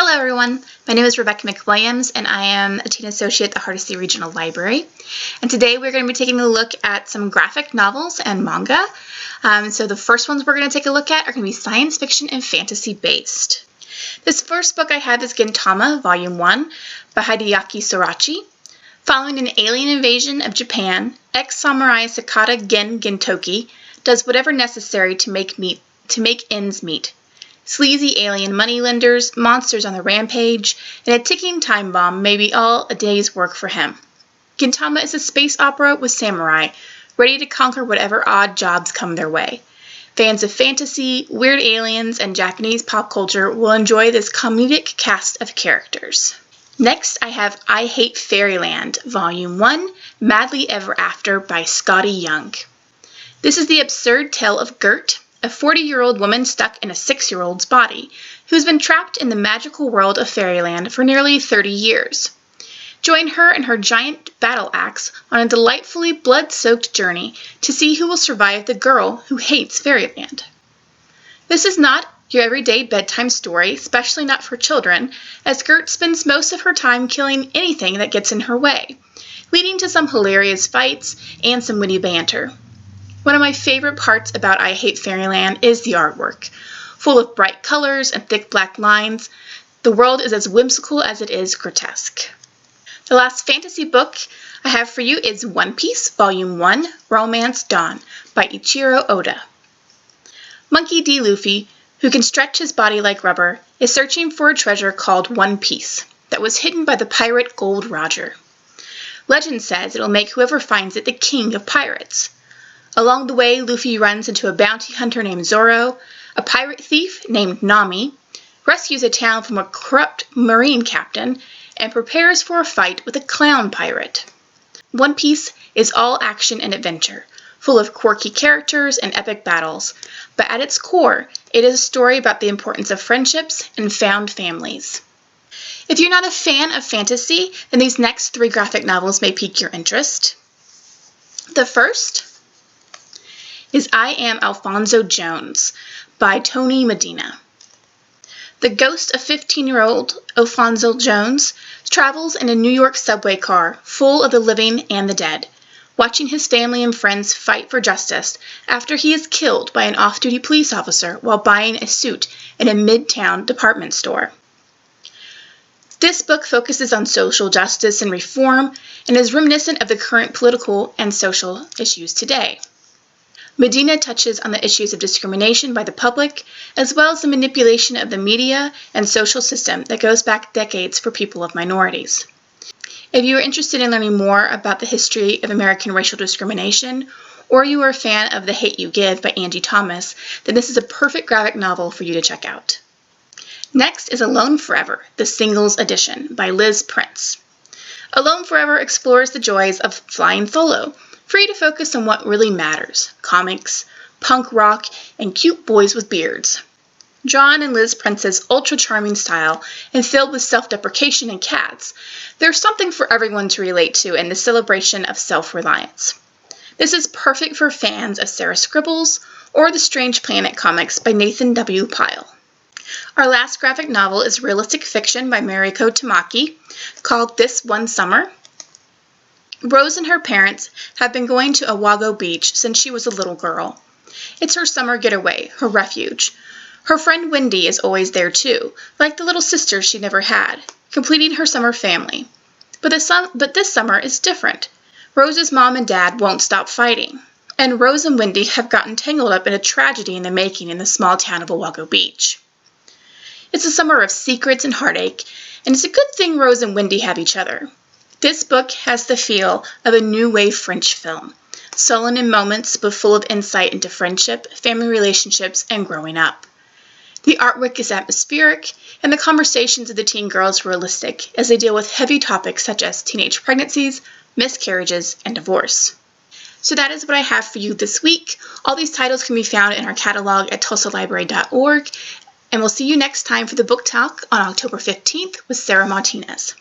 Hello everyone, my name is Rebecca McWilliams and I am a teen associate at the Hardesty Regional Library. And today we're going to be taking a look at some graphic novels and manga. So the first ones we're going to take a look at are going to be science fiction and fantasy based. This first book I have is Gentama, Volume 1 by Hideaki Sorachi. Following an alien invasion of Japan, ex-samurai Sakata Gentoki does whatever necessary to make ends meet. Sleazy alien moneylenders, monsters on the rampage, and a ticking time bomb may be all a day's work for him. Gentama is a space opera with samurai, ready to conquer whatever odd jobs come their way. Fans of fantasy, weird aliens, and Japanese pop culture will enjoy this comedic cast of characters. Next, I have I Hate Fairyland, Volume 1, Madly Ever After by Scotty Young. This is the absurd tale of Gert, a 40-year-old woman stuck in a 6-year-old's body, who's been trapped in the magical world of Fairyland for nearly 30 years. Join her and her giant battle axe on a delightfully blood-soaked journey to see who will survive the girl who hates Fairyland. This is not your everyday bedtime story, especially not for children, as Gert spends most of her time killing anything that gets in her way, leading to some hilarious fights and some witty banter. One of my favorite parts about I Hate Fairyland is the artwork. Full of bright colors and thick black lines, the world is as whimsical as it is grotesque. The last fantasy book I have for you is One Piece, Volume 1, Romance Dawn by Ichiro Oda. Monkey D. Luffy, who can stretch his body like rubber, is searching for a treasure called One Piece that was hidden by the pirate Gold Roger. Legend says it will make whoever finds it the king of pirates. Along the way, Luffy runs into a bounty hunter named Zoro, a pirate thief named Nami, rescues a town from a corrupt marine captain, and prepares for a fight with a clown pirate. One Piece is all action and adventure, full of quirky characters and epic battles, but at its core, it is a story about the importance of friendships and found families. If you're not a fan of fantasy, then these next 3 graphic novels may pique your interest. The first is I Am Alfonso Jones by Tony Medina. The ghost of 15-year-old Alfonso Jones travels in a New York subway car full of the living and the dead, watching his family and friends fight for justice after he is killed by an off-duty police officer while buying a suit in a midtown department store. This book focuses on social justice and reform and is reminiscent of the current political and social issues today. Medina touches on the issues of discrimination by the public, as well as the manipulation of the media and social system that goes back decades for people of minorities. If you are interested in learning more about the history of American racial discrimination, or you are a fan of The Hate You Give by Angie Thomas, then this is a perfect graphic novel for you to check out. Next is Alone Forever, the Singles Edition by Liz Prince. Alone Forever explores the joys of flying solo, free to focus on what really matters: comics, punk rock, and cute boys with beards. Drawn in Liz Prince's ultra-charming style and filled with self-deprecation and cats, there's something for everyone to relate to in the celebration of self-reliance. This is perfect for fans of Sarah Scribbles or The Strange Planet comics by Nathan W. Pyle. Our last graphic novel is realistic fiction by Mariko Tamaki called This One Summer. Rose and her parents have been going to Awago Beach since she was a little girl. It's her summer getaway, her refuge. Her friend Wendy is always there too, like the little sister she never had, completing her summer family. But this summer is different. Rose's mom and dad won't stop fighting, and Rose and Wendy have gotten tangled up in a tragedy in the making in the small town of Awago Beach. It's a summer of secrets and heartache, and it's a good thing Rose and Wendy have each other. This book has the feel of a new wave French film, sullen in moments but full of insight into friendship, family relationships, and growing up. The artwork is atmospheric, and the conversations of the teen girls realistic as they deal with heavy topics such as teenage pregnancies, miscarriages, and divorce. So that is what I have for you this week. All these titles can be found in our catalog at tulsalibrary.org, and we'll see you next time for the book talk on October 15th with Sarah Martinez.